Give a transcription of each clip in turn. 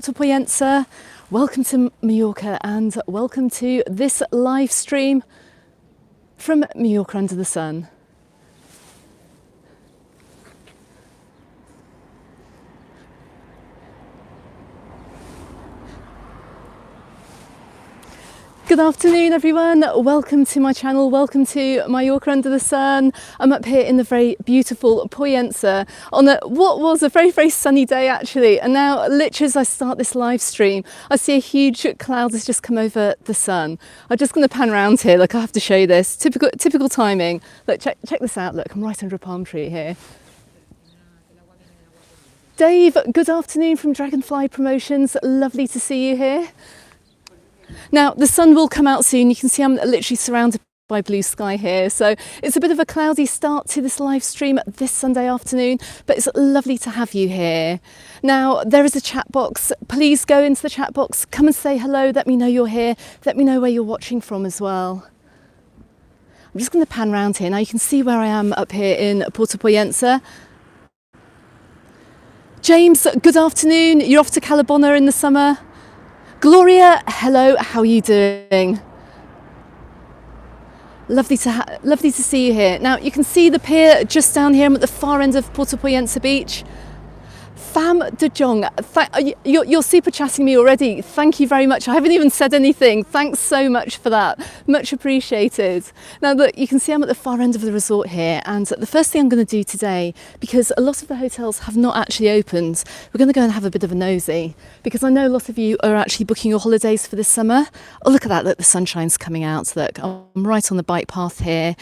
Pollença, welcome to Mallorca and welcome to this live stream from Mallorca Under the Sun. Good afternoon everyone, welcome to my channel, welcome to Mallorca Under the Sun. I'm up here in the very beautiful Pollença on what was a very sunny day actually, and now literally as I start this live stream I see a huge cloud has just come over the sun. I'm just going to pan around here, look, I have to show you this, typical timing. Look, check this out, look, I'm right under a palm tree here. Dave, good afternoon from Dragonfly Promotions, lovely to see you here. Now the sun will come out soon, you can see I'm literally surrounded by blue sky here, so it's a bit of a cloudy start to this live stream this Sunday afternoon, but it's lovely to have you here. Now there is a chat box, please go into the chat box, come and say hello, let me know you're here, let me know where you're watching from as well. I'm just going to pan around here, now you can see where I am up here in Puerto Pollensa. James, good afternoon, you're off to Calabona in the summer. Gloria, hello, how are you doing? Lovely to see you here. Now you can see the pier just down here. I'm at the far end of Puerto Pollensa beach. Fam de Jong, you're super chatting me already. Thank you very much. I haven't even said anything. Thanks so much for that. Much appreciated. Now look, you can see I'm at the far end of the resort here, and the first thing I'm going to do today, because a lot of the hotels have not actually opened, we're going to go and have a bit of a nosy, because I know a lot of you are actually booking your holidays for this summer. Oh, look at that, look, the sunshine's coming out. Look, I'm right on the bike path here.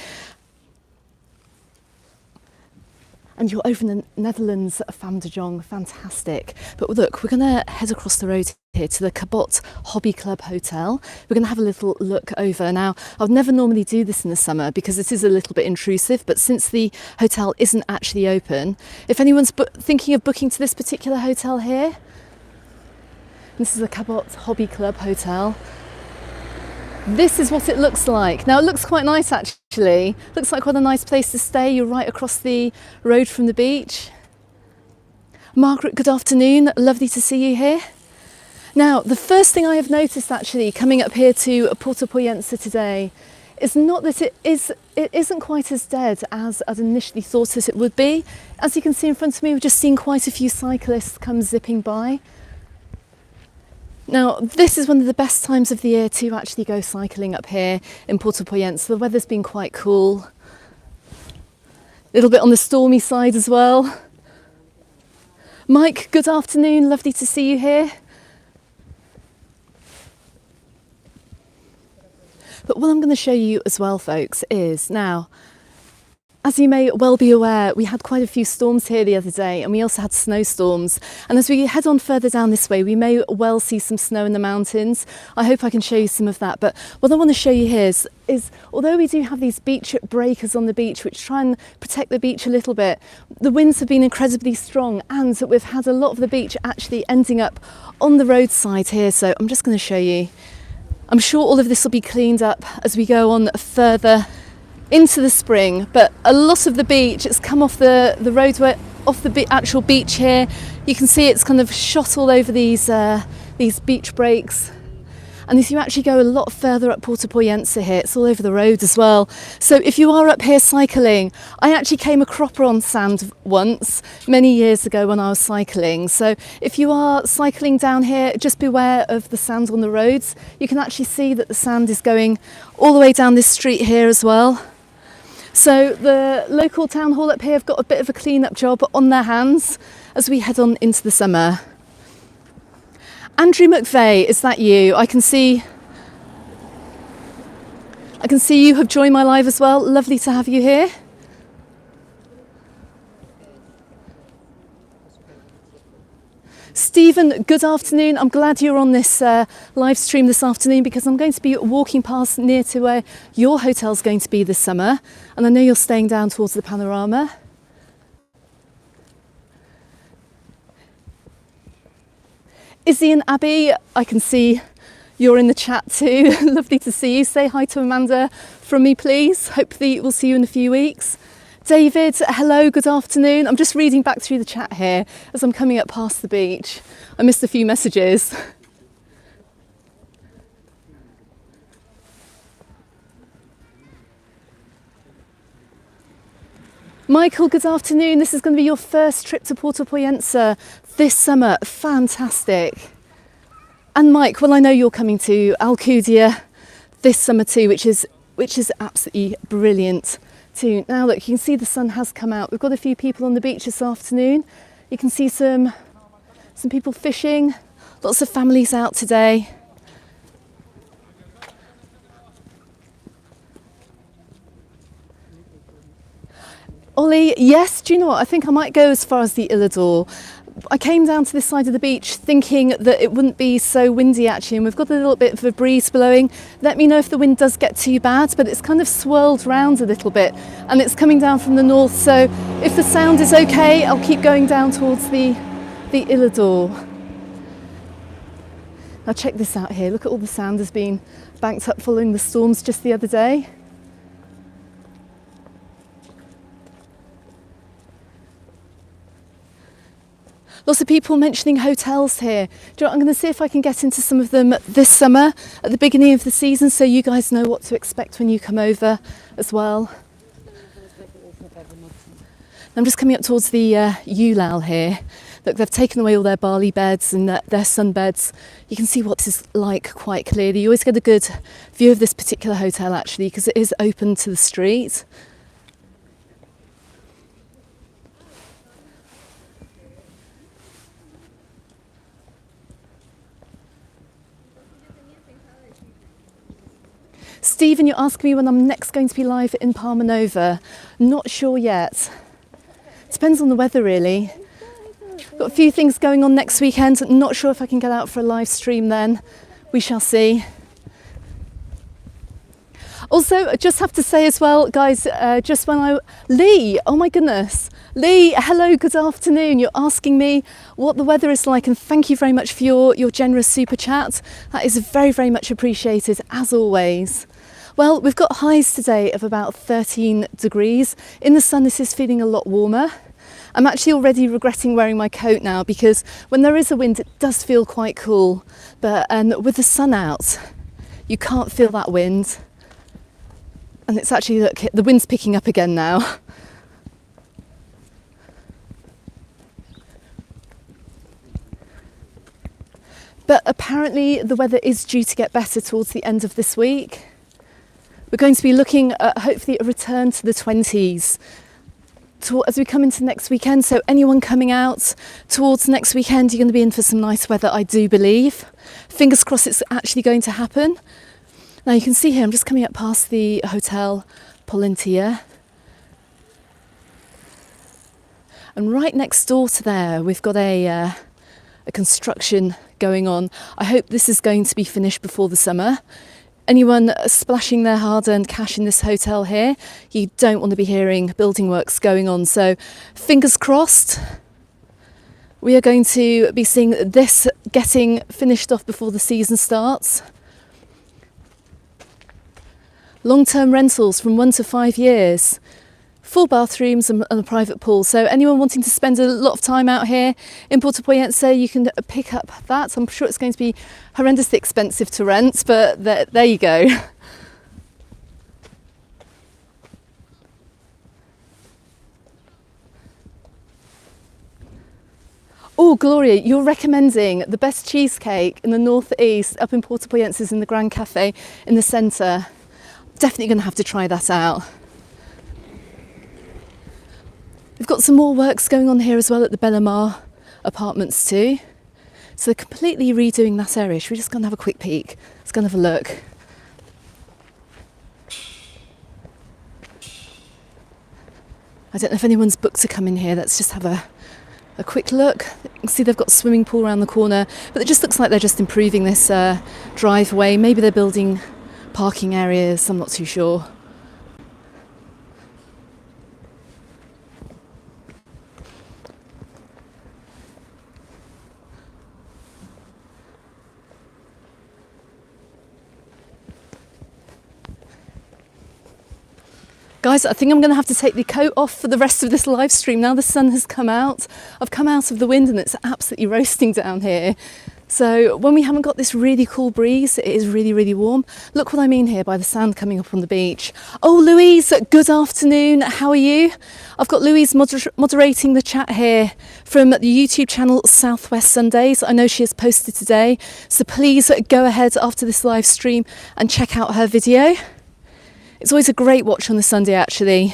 And you're over in the Netherlands, Fam de Jong, fantastic. But look, we're going to head across the road here to the Cabot Hobby Club Hotel. We're going to have a little look over. Now, I would never normally do this in the summer because it is a little bit intrusive, but since the hotel isn't actually open, if anyone's thinking of booking to this particular hotel here, this is the Cabot Hobby Club Hotel. This is what it looks like. Now it looks quite nice actually. Looks like quite a nice place to stay. You're right across the road from the beach. Margaret, good afternoon. Lovely to see you here. Now the first thing I have noticed actually coming up here to Puerto Pollença today is not that it isn't quite as dead as I'd initially thought that it would be. As you can see in front of me, we've just seen quite a few cyclists come zipping by. Now, this is one of the best times of the year to actually go cycling up here in Puerto Pollença. The weather's been quite cool. A little bit on the stormy side as well. Mike, good afternoon. Lovely to see you here. But what I'm going to show you as well, folks, is now, as you may well be aware, we had quite a few storms here the other day, and we also had snowstorms. And as we head on further down this way, we may well see some snow in the mountains. I hope I can show you some of that. But what I want to show you here is although we do have these beach breakers on the beach, which try and protect the beach a little bit, the winds have been incredibly strong, and we've had a lot of the beach actually ending up on the roadside here. So I'm just going to show you. I'm sure all of this will be cleaned up as we go on further into the spring, but a lot of the beach, it's come off the roadway, off the actual beach here. You can see it's kind of shot all over these beach breaks. And if you actually go a lot further up Puerto Pollença here, it's all over the road as well. So if you are up here cycling, I actually came a cropper on sand once, many years ago when I was cycling. So if you are cycling down here, just beware of the sand on the roads. You can actually see that the sand is going all the way down this street here as well. So the local town hall up here have got a bit of a clean-up job on their hands as we head on into the summer. Andrew McVeigh, is that you? I can see you have joined my live as well. Lovely to have you here. Stephen, good afternoon. I'm glad you're on this live stream this afternoon because I'm going to be walking past near to where your hotel's going to be this summer, and I know you're staying down towards the panorama. Izzy and Abby, I can see you're in the chat too. Lovely to see you. Say hi to Amanda from me, please. Hopefully we'll see you in a few weeks. David, hello, good afternoon. I'm just reading back through the chat here as I'm coming up past the beach. I missed a few messages. Michael, good afternoon. This is going to be your first trip to Puerto Pollensa this summer. Fantastic. And Mike, well, I know you're coming to Alcudia this summer too, which is absolutely brilliant too. Now look, you can see the sun has come out. We've got a few people on the beach this afternoon. You can see some people fishing, lots of families out today. Ollie, yes, do you know what? I think I might go as far as the Illador. I came down to this side of the beach thinking that it wouldn't be so windy actually, and we've got a little bit of a breeze blowing. Let me know if the wind does get too bad, but it's kind of swirled round a little bit and it's coming down from the north, so if the sound is okay, I'll keep going down towards the Illador. Now check this out here, look at all the sand has been banked up following the storms just the other day. Lots of people mentioning hotels here. Do you know what? I'm going to see if I can get into some of them this summer at the beginning of the season so you guys know what to expect when you come over as well. I'm just coming up towards the Ulal here. Look, they've taken away all their barley beds and their sunbeds. You can see what this is like quite clearly. You always get a good view of this particular hotel actually because it is open to the street. Stephen, you're asking me when I'm next going to be live in Palma Nova. Not sure yet. Depends on the weather really. Got a few things going on next weekend. Not sure if I can get out for a live stream then. We shall see. Also, I just have to say as well, guys, Lee, oh my goodness. Lee, hello, good afternoon. You're asking me what the weather is like, and thank you very much for your generous super chat. That is very, very much appreciated, as always. Well, we've got highs today of about 13 degrees. In the sun, this is feeling a lot warmer. I'm actually already regretting wearing my coat now because when there is a wind, it does feel quite cool. But with the sun out, you can't feel that wind. And it's actually, look, the wind's picking up again now. But apparently the weather is due to get better towards the end of this week. We're going to be looking at hopefully a return to the 20s as we come into next weekend. So anyone coming out towards next weekend, you're going to be in for some nice weather, I do believe. Fingers crossed it's actually going to happen. Now you can see here, I'm just coming up past the Hotel Pollença. And right next door to there, we've got a construction going on. I hope this is going to be finished before the summer. Anyone splashing their hard-earned cash in this hotel here, you don't want to be hearing building works going on. So fingers crossed, we are going to be seeing this getting finished off before the season starts. Long-term rentals from 1 to 5 years. 4 bathrooms and a private pool. So anyone wanting to spend a lot of time out here in Puerto Pollença, you can pick up that. I'm sure it's going to be horrendously expensive to rent, but there you go. Oh, Gloria, you're recommending the best cheesecake in the northeast up in Puerto Pollença is in the Grand Cafe in the centre. Definitely going to have to try that out. We've got some more works going on here as well at the Bellamar apartments too. So they're completely redoing that area. Should we just go and have a quick peek? Let's go and have a look. I don't know if anyone's booked to come in here. Let's just have a quick look. You can see they've got a swimming pool around the corner, but it just looks like they're just improving this driveway. Maybe they're building parking areas, I'm not too sure. Guys, I think I'm going to have to take the coat off for the rest of this live stream. Now the sun has come out. I've come out of the wind and it's absolutely roasting down here. So when we haven't got this really cool breeze, it is really, really warm. Look what I mean here by the sand coming up on the beach. Oh, Louise, good afternoon. How are you? I've got Louise moderating the chat here from the YouTube channel Southwest Sundays. I know she has posted today. So please go ahead after this live stream and check out her video. It's always a great watch on the Sunday, actually.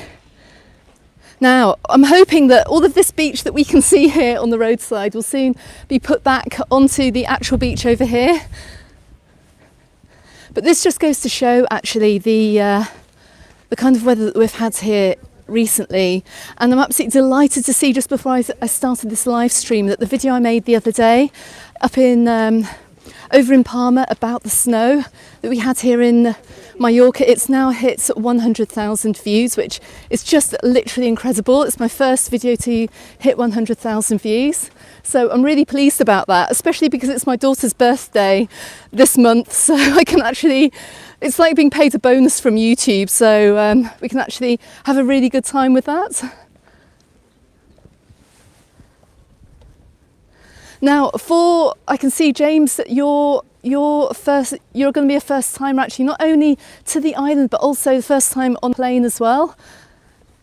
Now, I'm hoping that all of this beach that we can see here on the roadside will soon be put back onto the actual beach over here. But this just goes to show, actually, the kind of weather that we've had here recently. And I'm absolutely delighted to see, just before I started this live stream, that the video I made the other day up in over in Palma about the snow that we had here in Mallorca, it's now hit 100,000 views, which is just literally incredible. It's my first video to hit 100,000 views. So I'm really pleased about that, especially because it's my daughter's birthday this month. So I can actually, it's like being paid a bonus from YouTube. So we can actually have a really good time with that. Now, I can see, James, that you're going to be a first timer, actually, not only to the island, but also the first time on plane as well.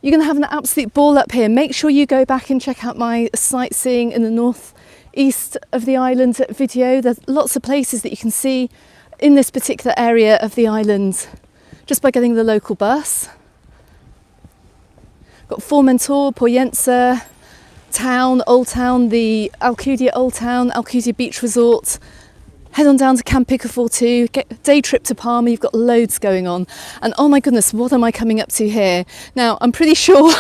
You're going to have an absolute ball up here. Make sure you go back and check out my sightseeing in the northeast of the island video. There's lots of places that you can see in this particular area of the island just by getting the local bus. Got Formentor, Pollença, town, Old Town, the Alcudia Old Town, Alcudia Beach Resort. Head on down to Camp Picaforte, get day trip to Palma. You've got loads going on. And oh my goodness, what am I coming up to here? Now, I'm pretty sure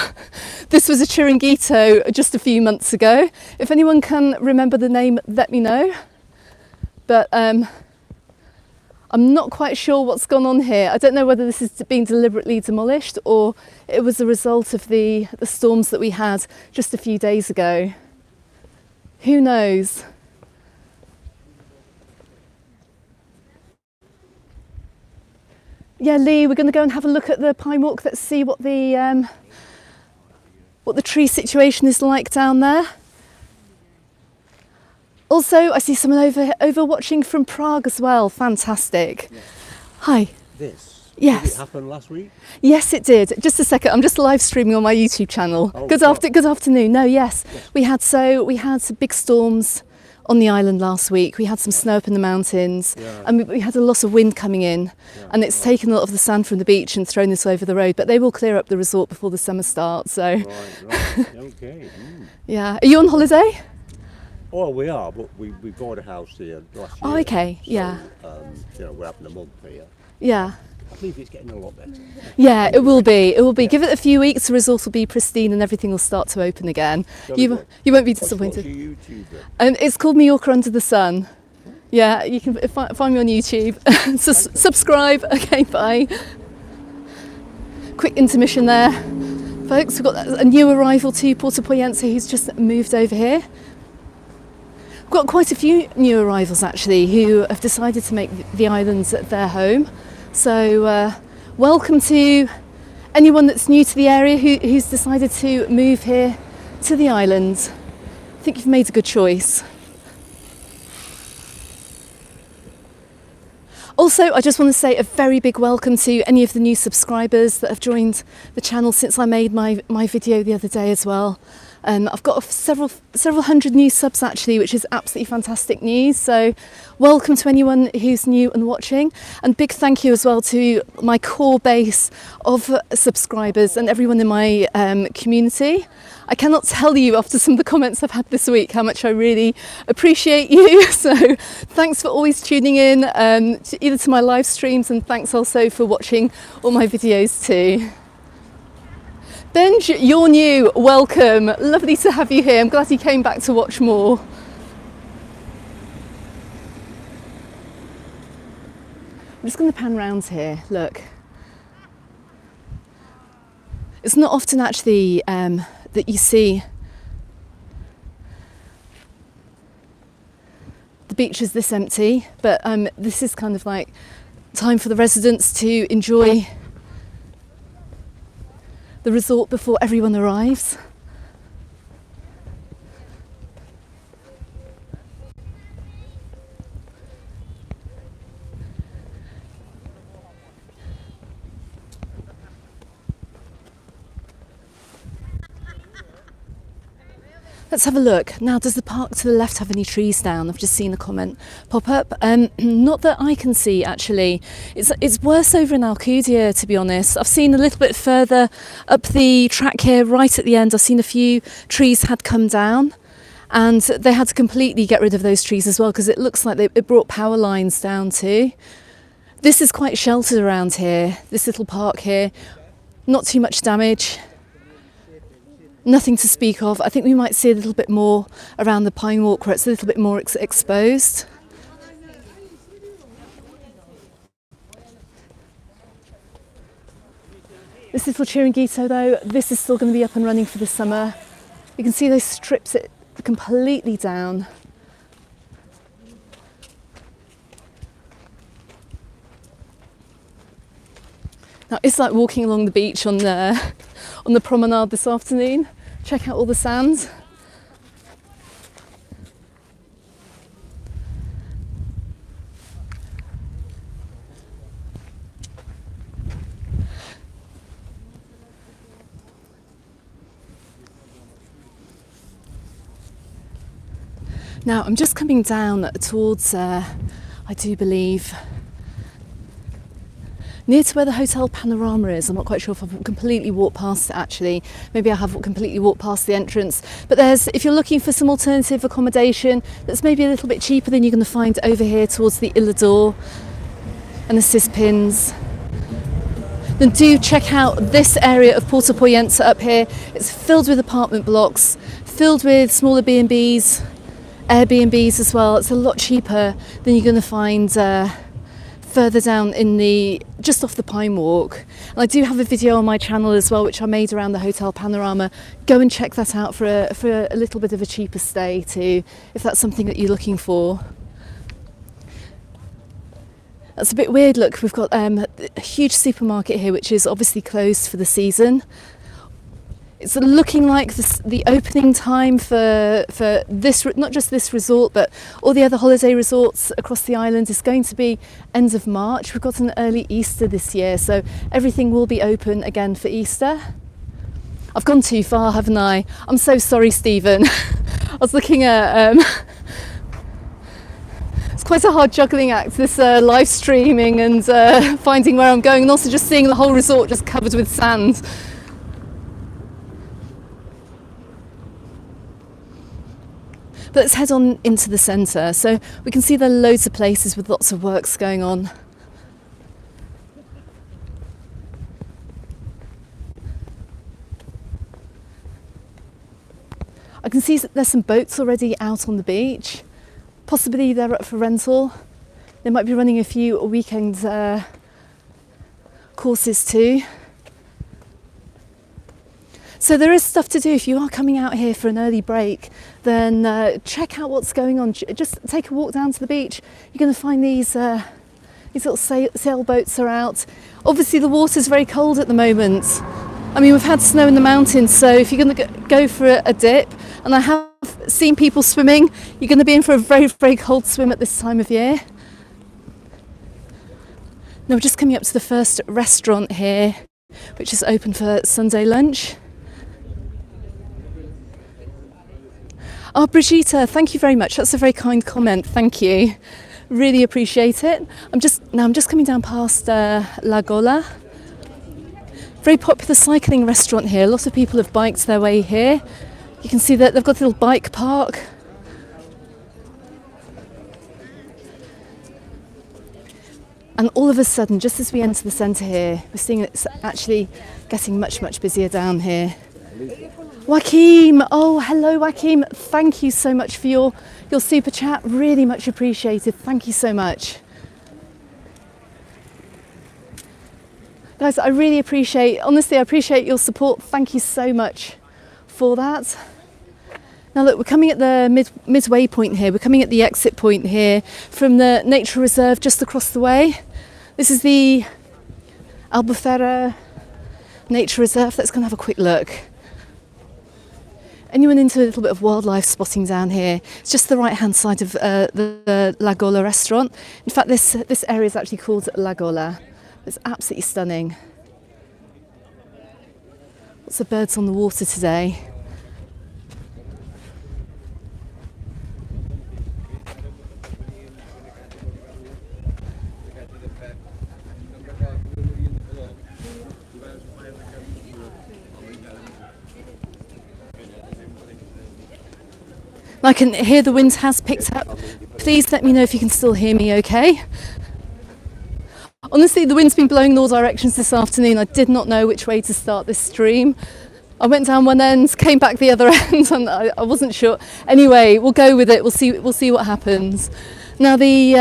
this was a Chiringuito just a few months ago. If anyone can remember the name, let me know. But I'm not quite sure what's gone on here. I don't know whether this is being deliberately demolished or it was a result of the storms that we had just a few days ago. Who knows? Yeah, Lee, we're going to go and have a look at the pine walk. Let's see what the tree situation is like down there. Also, I see someone over watching from Prague as well. Fantastic. Yes. Hi. This. Yes. Did it happen last week? Yes, it did. Just a second. I'm just live streaming on my YouTube channel. Oh, good afternoon. No, yes. We had some big storms on the island last week. We had some snow up in the mountains, and we had a lot of wind coming in, and it's taken a lot of the sand from the beach and thrown this over the road. But they will clear up the resort before the summer starts. So. Right. Okay. Yeah. Are you on holiday? Oh, we are, but we bought a house here last year. Oh, okay. So, Yeah. We're having a month here. Yeah. I believe it's getting a lot better. Yeah, it will be. It will be. Give it a few weeks, the resort will be pristine and everything will start to open again. You won't be disappointed. What's your YouTube then? It's called Mallorca Under the Sun. Yeah, you can find me on YouTube. Subscribe. Okay, bye. Quick intermission there. Folks, we've got a new arrival to Puerto Pollensa who's just moved over here. We've got quite a few new arrivals actually who have decided to make the islands their home. So welcome to anyone that's new to the area who's decided to move here to the island. I think you've made a good choice. Also, I just want to say a very big welcome to any of the new subscribers that have joined the channel since I made my video the other day as well. I've got several hundred new subs actually, which is absolutely fantastic news. So welcome to anyone who's new and watching, and big thank you as well to my core base of subscribers and everyone in my community. I cannot tell you after some of the comments I've had this week how much I really appreciate you. So thanks for always tuning in either to my live streams, and thanks also for watching all my videos too. Benj, you're new, welcome. Lovely to have you here. I'm glad you came back to watch more. I'm just going to pan round here, look. It's not often actually that you see the beach is this empty, but this is kind of like time for the residents to enjoy the resort before everyone arrives. Let's have a look. Now, does the park to the left have any trees down? I've just seen a comment pop up. Not that I can see, actually. It's worse over in Alcudia, to be honest. I've seen a little bit further up the track here, right at the end. I've seen a few trees had come down, and they had to completely get rid of those trees as well, because it looks like it brought power lines down too. This is quite sheltered around here, this little park here. Not too much damage. Nothing to speak of. I think we might see a little bit more around the Pine Walk where it's a little bit more exposed. This little Chiringuito though, this is still going to be up and running for the summer. You can see those strips it completely down. Now it's like walking along the beach on the promenade this afternoon. Check out all the sand. Now I'm just coming down towards, I do believe, near to where the Hotel Panorama is. I'm not quite sure if I've completely walked past it actually. Maybe I have completely walked past the entrance. But if you're looking for some alternative accommodation that's maybe a little bit cheaper than you're going to find over here towards the Illador and the Cispins, then do check out this area of Puerto Pollensa up here. It's filled with apartment blocks, filled with smaller B&Bs, Airbnbs as well. It's a lot cheaper than you're going to find further down just off the Pine Walk. And I do have a video on my channel as well which I made around the Hotel Panorama. Go and check that out for a little bit of a cheaper stay too, if that's something that you're looking for. That's a bit weird. Look, we've got a huge supermarket here which is obviously closed for the season. It's looking like the opening time for this, not just this resort, but all the other holiday resorts across the island is going to be end of March. We've got an early Easter this year, so everything will be open again for Easter. I've gone too far, haven't I? I'm so sorry, Stephen. I was looking at... it's quite a hard juggling act, this live streaming and finding where I'm going, and also just seeing the whole resort just covered with sand. But let's head on into the centre. So we can see there are loads of places with lots of works going on. I can see that there's some boats already out on the beach. Possibly they're up for rental. They might be running a few weekend courses too. So there is stuff to do. If you are coming out here for an early break, then check out what's going on. Just take a walk down to the beach. You're going to find these little sailboats are out. Obviously the water's very cold at the moment. I mean, we've had snow in the mountains, so if you're going to go for a dip, and I have seen people swimming, you're going to be in for a very, very cold swim at this time of year. Now we're just coming up to the first restaurant here, which is open for Sunday lunch. Oh, Brigitte, thank you very much. That's a very kind comment. Thank you. Really appreciate it. I'm just coming down past La Gola. Very popular cycling restaurant here. A lot of people have biked their way here. You can see that they've got a little bike park. And all of a sudden, just as we enter the centre here, we're seeing it's actually getting much, much busier down here. Joaquim, oh hello Joaquim, thank you so much for your super chat, really much appreciated, thank you so much. Guys, I really appreciate, honestly I appreciate your support, thank you so much for that. Now look, we're coming at the midway point here, we're coming at the exit point here from the nature reserve just across the way. This is the Albufera nature reserve. Let's go and have a quick look. Anyone into a little bit of wildlife spotting down here? It's just the right hand side of the La Gola restaurant. In fact, this area is actually called La Gola. It's absolutely stunning. Lots of birds on the water today. I can hear the wind has picked up. Please let me know if you can still hear me okay. Honestly, the wind's been blowing in all directions this afternoon. I did not know which way to start this stream. I went down one end, came back the other end, and I wasn't sure. Anyway, we'll go with it. We'll see what happens. Now the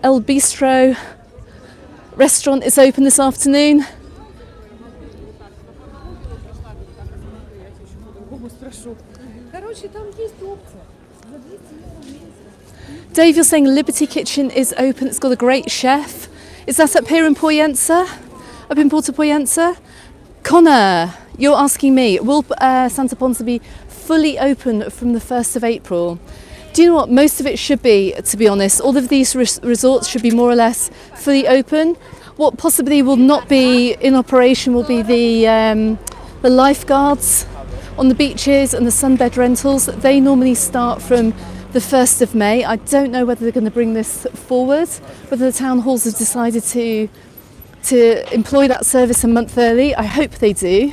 El Bistro restaurant is open this afternoon. Dave, you're saying Liberty Kitchen is open. It's got a great chef. Is that up here in Pollença? Up in Puerto Pollensa? Connor, you're asking me, will Santa Ponsa be fully open from the 1st of April? Do you know what? Most of it should be, to be honest. All of these resorts should be more or less fully open. What possibly will not be in operation will be the lifeguards on the beaches and the sunbed rentals. They normally start from the 1st of May. I don't know whether they're going to bring this forward, whether the town halls have decided to employ that service a month early. I hope they do,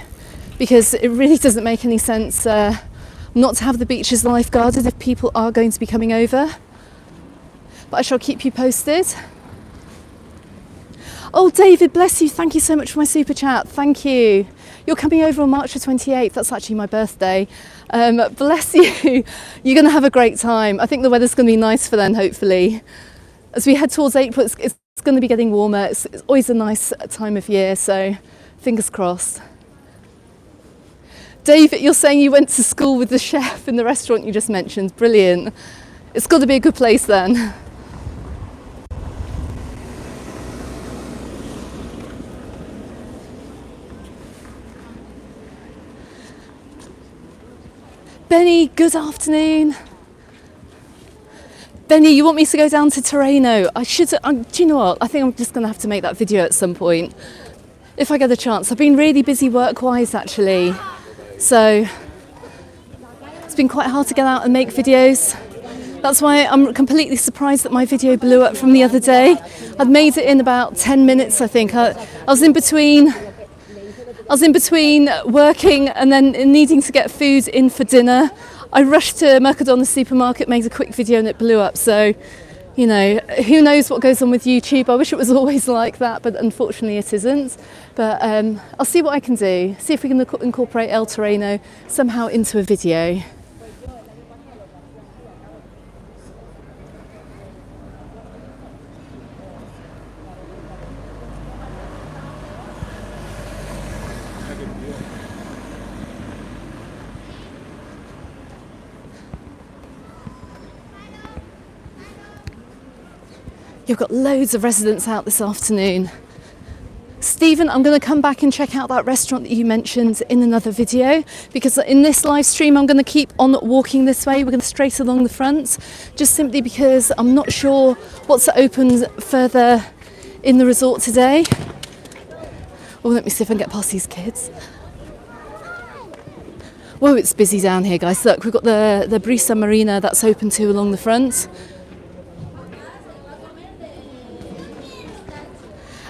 because it really doesn't make any sense not to have the beaches lifeguarded if people are going to be coming over. But I shall keep you posted. Oh, David, bless you. Thank you so much for my super chat. Thank you. You're coming over on March the 28th. That's actually my birthday. Bless you. You're going to have a great time. I think the weather's going to be nice for then, hopefully. As we head towards April, it's going to be getting warmer. It's always a nice time of year, so fingers crossed. David, you're saying you went to school with the chef in the restaurant you just mentioned. Brilliant. It's got to be a good place then. Benny, good afternoon. Benny, you want me to go down to Terreno? I should, do you know what? I think I'm just going to have to make that video at some point, if I get the chance. I've been really busy work-wise, actually. So, it's been quite hard to get out and make videos. That's why I'm completely surprised that my video blew up from the other day. I'd made it in about 10 minutes, I think. I was in between working and then needing to get food in for dinner. I rushed to Mercadona supermarket, made a quick video and it blew up. So, you know, who knows what goes on with YouTube. I wish it was always like that, but unfortunately it isn't. But I'll see what I can do. See if we can incorporate El Terreno somehow into a video. You've got loads of residents out this afternoon. Stephen, I'm going to come back and check out that restaurant that you mentioned in another video, because in this live stream I'm going to keep on walking this way. We're going to straight along the front, just simply because I'm not sure what's open further in the resort today. Oh, let me see if I can get past these kids. Whoa, it's busy down here, guys. Look, we've got the Brisa Marina that's open too along the front.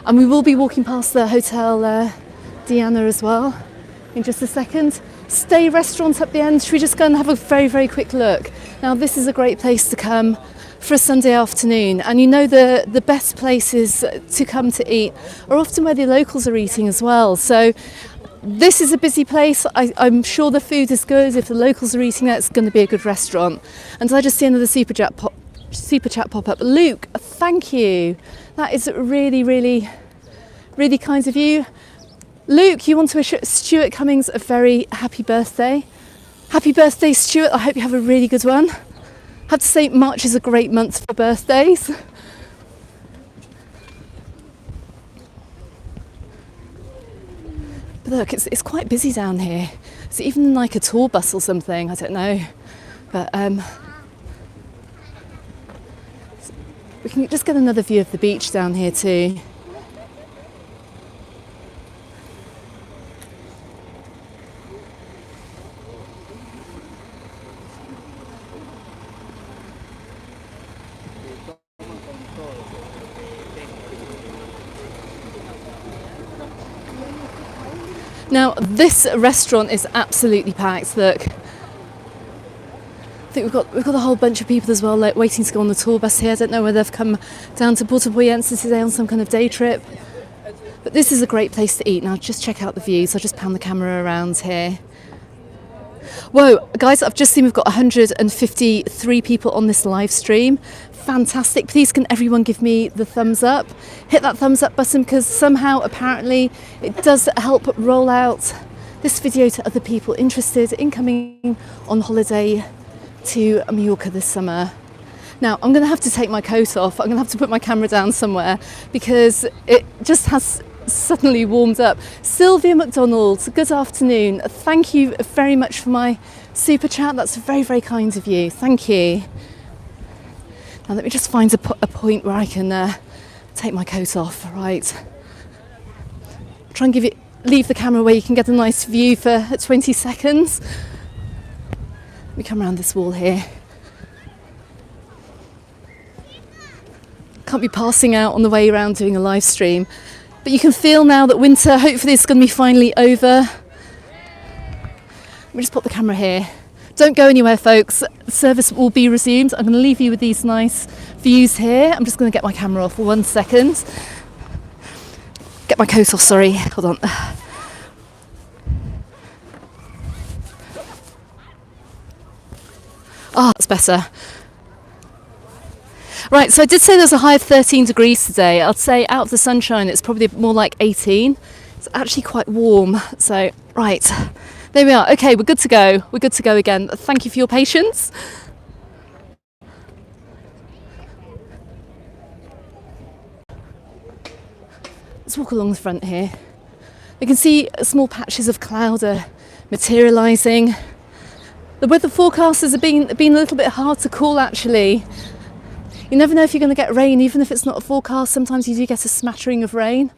And we will be walking past the Hotel Diana as well in just a second. Stay restaurant up the end. Should we just go and have a very, very quick look? Now, this is a great place to come for a Sunday afternoon. And you know, the best places to come to eat are often where the locals are eating as well. So this is a busy place. I'm sure the food is good. If the locals are eating there, it's going to be a good restaurant. And I just see another super chat pop up. Luke, thank you. That is really, really, really kind of you. Luke, you want to wish Stuart Cummings a very happy birthday. Happy birthday, Stuart. I hope you have a really good one. I have to say, March is a great month for birthdays. But look, it's quite busy down here. It's even like a tour bus or something, I don't know. But we can just get another view of the beach down here too. Now, this restaurant is absolutely packed. Look, I think we've got a whole bunch of people as well, like, waiting to go on the tour bus here. I don't know whether they've come down to Puerto Pollensa today on some kind of day trip. But this is a great place to eat. Now, just check out the views. I'll just pan the camera around here. Whoa, guys, I've just seen we've got 153 people on this live stream. Fantastic. Please can everyone give me the thumbs up. Hit that thumbs up button, because somehow apparently it does help roll out this video to other people interested in coming on holiday to Mallorca this summer. Now, I'm going to have to take my coat off. I'm going to have to put my camera down somewhere because it just has suddenly warmed up. Sylvia McDonald, good afternoon. Thank you very much for my super chat. That's very, very kind of you. Thank you. Now let me just find a point where I can take my coat off. Right. Try and leave the camera where you can get a nice view for 20 seconds. Let me come around this wall here. Can't be passing out on the way around doing a live stream. But you can feel now that winter hopefully is going to be finally over. Let me just put the camera here. Don't go anywhere, folks. Service will be resumed. I'm going to leave you with these nice views here. I'm just going to get my camera off for 1 second. Get my coat off, sorry. Hold on. Oh, that's better. Right, so I did say there's a high of 13 degrees today. I'd say out of the sunshine it's probably more like 18. It's actually quite warm. So, right, there we are. Okay, we're good to go. We're good to go again. Thank you for your patience. Let's walk along the front here. You can see small patches of cloud are materialising. The weather forecasters have been a little bit hard to call, actually. You never know if you're going to get rain, even if it's not a forecast. Sometimes you do get a smattering of rain.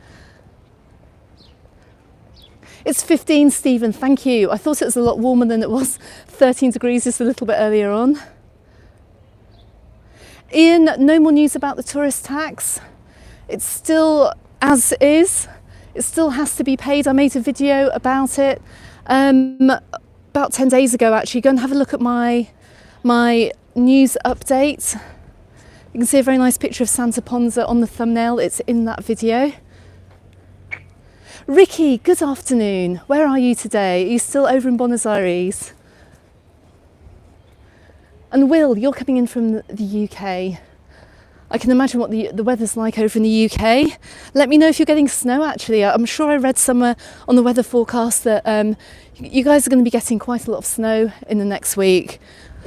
It's 15, Stephen, thank you. I thought it was a lot warmer than it was. 13 degrees just a little bit earlier on. Ian, no more news about the tourist tax. It's still as is. It still has to be paid. I made a video about it about 10 days ago, actually. Go and have a look at my news update. You can see a very nice picture of Santa Ponza on the thumbnail. It's in that video. Ricky, good afternoon. Where are you today? Are you still over in Buenos Aires? And Will, you're coming in from the UK. I can imagine what the weather's like over in the UK. Let me know if you're getting snow, actually. I'm sure I read somewhere on the weather forecast that you guys are going to be getting quite a lot of snow in the next week.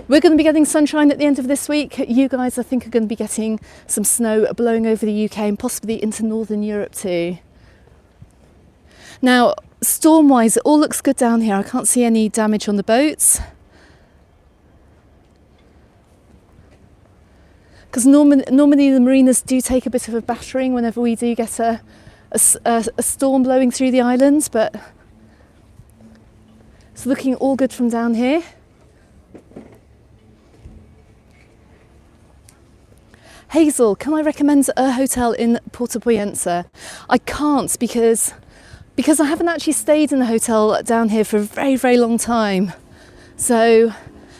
We're going to be getting sunshine at the end of this week. You guys, I think, are going to be getting some snow blowing over the UK and possibly into Northern Europe too. Now, storm-wise, it all looks good down here. I can't see any damage on the boats. Because normally the marinas do take a bit of a battering whenever we do get a storm blowing through the islands, but it's looking all good from down here. Hazel, can I recommend a hotel in Puerto Pollensa? I can't because I haven't actually stayed in a hotel down here for a very, very long time. So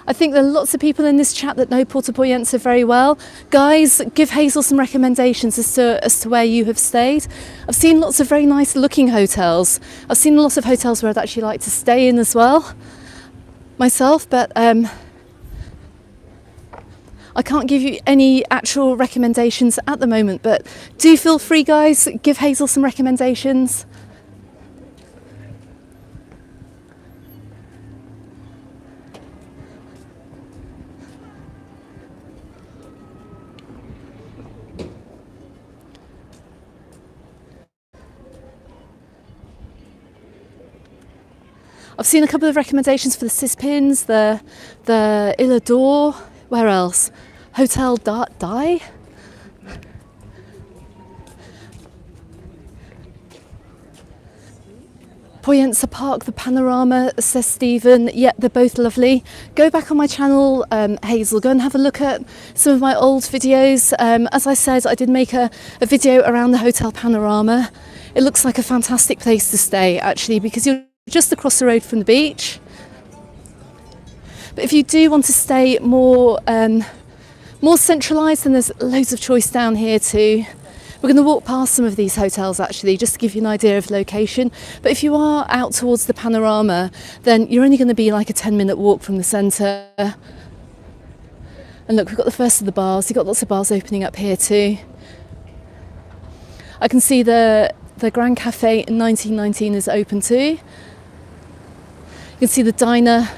I think there are lots of people in this chat that know Puerto Pollensa very well. Guys, give Hazel some recommendations as to where you have stayed. I've seen lots of very nice looking hotels. I've seen lots of hotels where I'd actually like to stay in as well myself, but I can't give you any actual recommendations at the moment, but do feel free, guys, give Hazel some recommendations. I've seen a couple of recommendations for the Cispins, the Ile d'Or, where else? Hotel Die? Pollença Park, the panorama, says Stephen. Yeah, they're both lovely. Go back on my channel, Hazel, go and have a look at some of my old videos. As I said, I did make a video around the hotel panorama. It looks like a fantastic place to stay, actually, because you're just across the road from the beach. But if you do want to stay more centralised, then there's loads of choice down here too. We're going to walk past some of these hotels actually, just to give you an idea of location. But if you are out towards the panorama, then you're only going to be like a 10-minute walk from the centre. And look, we've got the first of the bars. You've got lots of bars opening up here too. I can see the Grand Cafe in 1919 is open too. You can see the Diner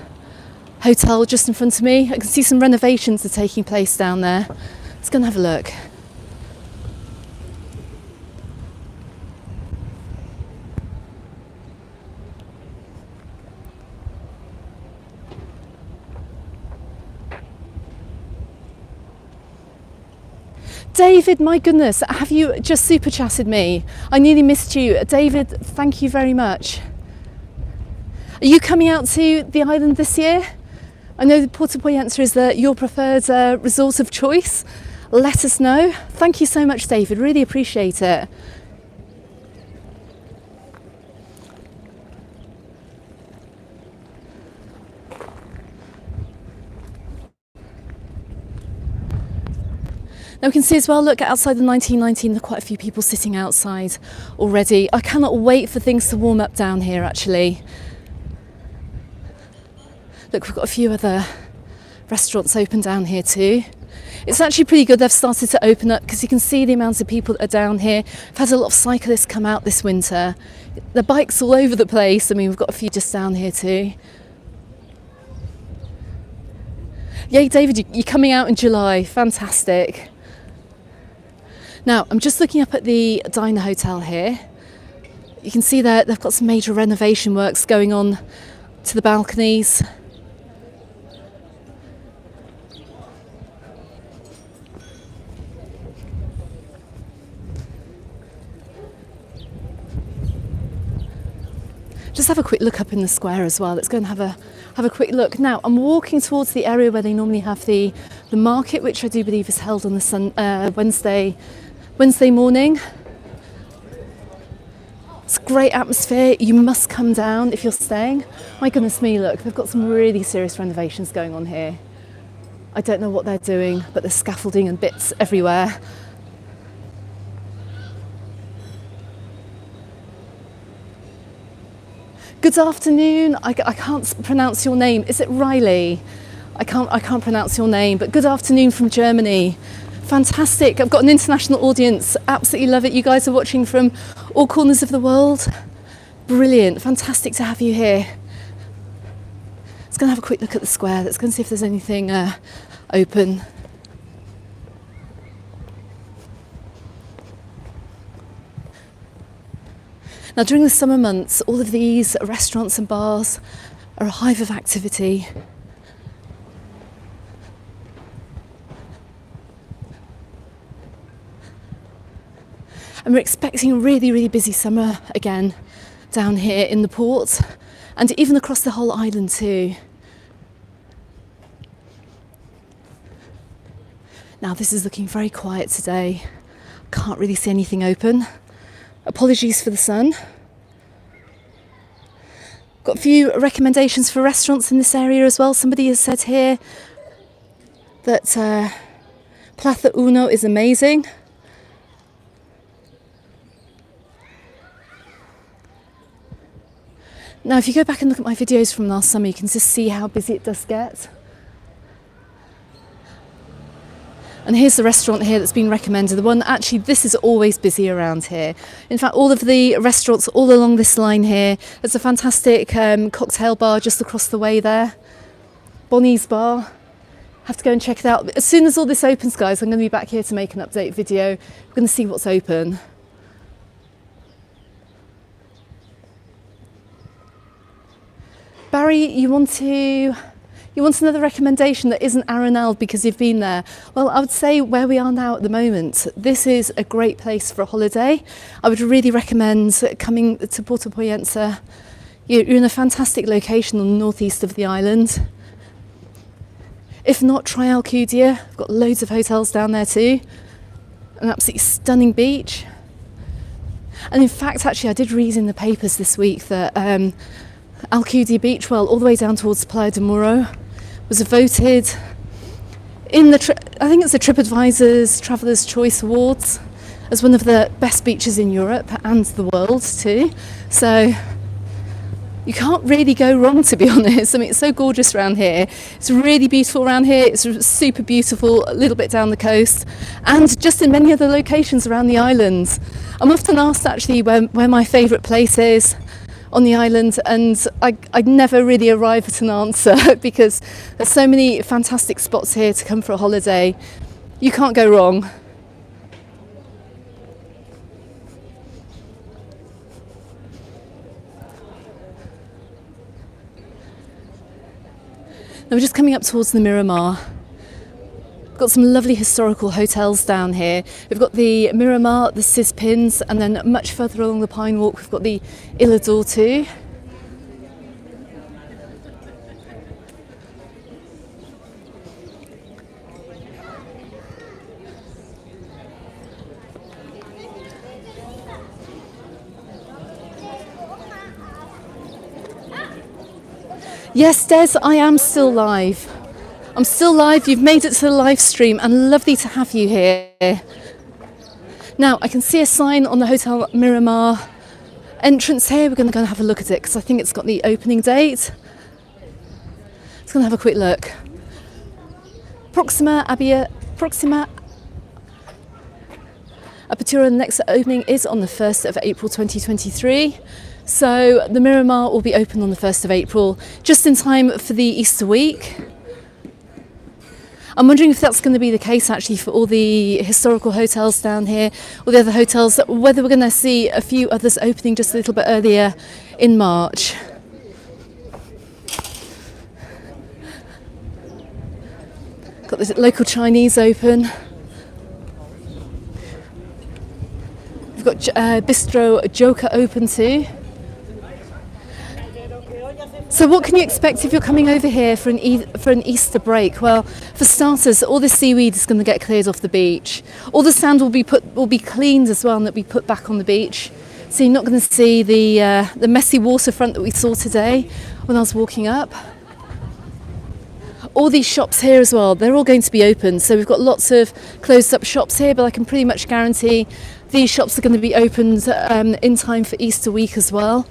Hotel just in front of me. I can see some renovations are taking place down there. Let's go and have a look. David, my goodness, have you just super chatted me? I nearly missed you. David, thank you very much. Are you coming out to the island this year? I know Puerto Pollensa is your preferred resort of choice. Let us know. Thank you so much, David. Really appreciate it. Now we can see as well, look, outside the 1919, there are quite a few people sitting outside already. I cannot wait for things to warm up down here, actually. Look, we've got a few other restaurants open down here too. It's actually pretty good they've started to open up because you can see the amounts of people that are down here. I've had a lot of cyclists come out this winter. The bikes all over the place. I mean, we've got a few just down here too. Yay, David, you're coming out in July. Fantastic. Now, I'm just looking up at the Diner Hotel here. You can see that they've got some major renovation works going on to the balconies. Just have a quick look up in the square as well. Let's go and have a quick look. Now, I'm walking towards the area where they normally have the market, which I do believe is held on the Wednesday morning. It's a great atmosphere. You must come down if you're staying. My goodness me, look, they've got some really serious renovations going on here. I don't know what they're doing, but there's scaffolding and bits everywhere. Good afternoon. I can't pronounce your name. Is it Riley? I can't pronounce your name, but good afternoon from Germany. Fantastic. I've got an international audience. Absolutely love it. You guys are watching from all corners of the world. Brilliant. Fantastic to have you here. Let's go and have a quick look at the square. Let's go and see if there's anything open. Now, during the summer months, all of these restaurants and bars are a hive of activity. And we're expecting a really, really busy summer again down here in the port and even across the whole island too. Now, this is looking very quiet today. Can't really see anything open. Apologies for the sun. Got a few recommendations for restaurants in this area as well. Somebody has said here that Plaza Uno is amazing. Now, if you go back and look at my videos from last summer, you can just see how busy it does get. And here's the restaurant here that's been recommended. The one, actually, this is always busy around here. In fact, all of the restaurants all along this line here. There's a fantastic cocktail bar just across the way there. Bonnie's Bar. Have to go and check it out. As soon as all this opens, guys, I'm going to be back here to make an update video. We're going to see what's open. Barry, you want another recommendation that isn't Arenal because you've been there? Well, I would say where we are now at the moment, this is a great place for a holiday. I would really recommend coming to Puerto Pollensa. You're in a fantastic location on the northeast of the island. If not, try Alcudia. I've got loads of hotels down there too. An absolutely stunning beach. And in fact, actually, I did read in the papers this week that Alcudia Beach, well, all the way down towards Playa de Muro, was voted in the, I think it's the TripAdvisor's Traveller's Choice Awards, as one of the best beaches in Europe and the world too. So you can't really go wrong, to be honest. I mean, it's so gorgeous around here. It's really beautiful around here. It's super beautiful a little bit down the coast and just in many other locations around the island. I'm often asked actually where my favourite place is on the island, and I never really arrive at an answer because there's so many fantastic spots here to come for a holiday. You can't go wrong. Now we're just coming up towards the Miramar. We've got some lovely historical hotels down here. We've got the Miramar, the Cispins, and then much further along the Pine Walk we've got the Illador too. Yes, Des, I am still live. I'm still live. You've made it to the live stream and lovely to have you here. Now, I can see a sign on the Hotel Miramar entrance here. We're going to go and have a look at it because I think it's got the opening date. Let's go and have a quick look. Proxima Apertura, the next opening is on the 1st of April 2023. So the Miramar will be open on the 1st of April, just in time for the Easter week. I'm wondering if that's going to be the case actually for all the historical hotels down here, all the other hotels, whether we're going to see a few others opening just a little bit earlier in March. Got the local Chinese open. We've got Bistro Joker open too. So what can you expect if you're coming over here for an Easter break? Well, for starters, all the seaweed is going to get cleared off the beach. All the sand will be cleaned as well, and it'll be put back on the beach. So you're not going to see the messy waterfront that we saw today when I was walking up. All these shops here as well, they're all going to be open. So we've got lots of closed up shops here, but I can pretty much guarantee these shops are going to be opened in time for Easter week as well.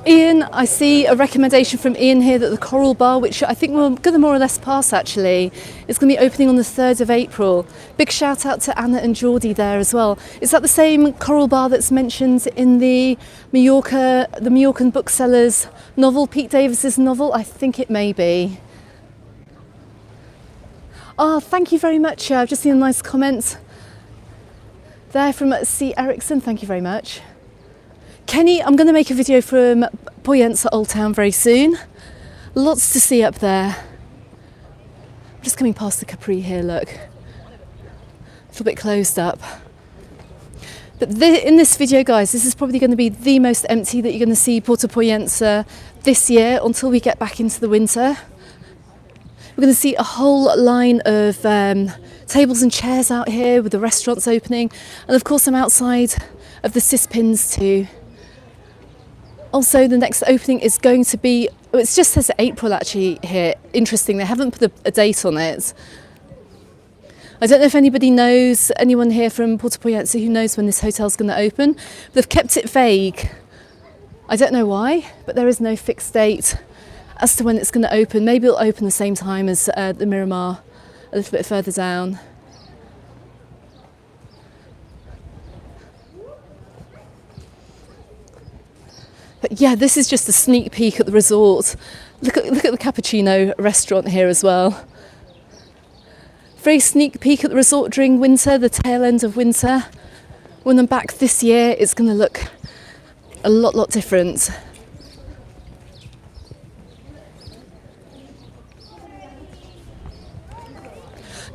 Ian, I see a recommendation from Ian here that the Coral Bar, which I think we're going to more or less pass actually, is going to be opening on the 3rd of April. Big shout out to Anna and Geordie there as well. Is that the same Coral Bar that's mentioned in the Mallorcan bookseller's novel, Pete Davis's novel? I think it may be. Oh, thank you very much. I've just seen a nice comment there from C. Erickson. Thank you very much. Kenny, I'm going to make a video from Pollença Old Town very soon. Lots to see up there. I'm just coming past the Capri here, look. A little bit closed up. But in this video, guys, this is probably going to be the most empty that you're going to see Puerto Pollença this year until we get back into the winter. We're going to see a whole line of tables and chairs out here with the restaurants opening. And of course, I'm outside of the Cispins too. Also, the next opening is going to be, it just says April actually here. Interesting, they haven't put a date on it. I don't know if anybody knows, anyone here from Puerto Pollença who knows when this hotel's going to open. But they've kept it vague. I don't know why, but there is no fixed date as to when it's going to open. Maybe it'll open the same time as the Miramar, a little bit further down. Yeah, this is just a sneak peek at the resort. Look at the cappuccino restaurant here as well. Very sneak peek at the resort during winter, the tail end of winter. When I'm back this year, it's going to look a lot different.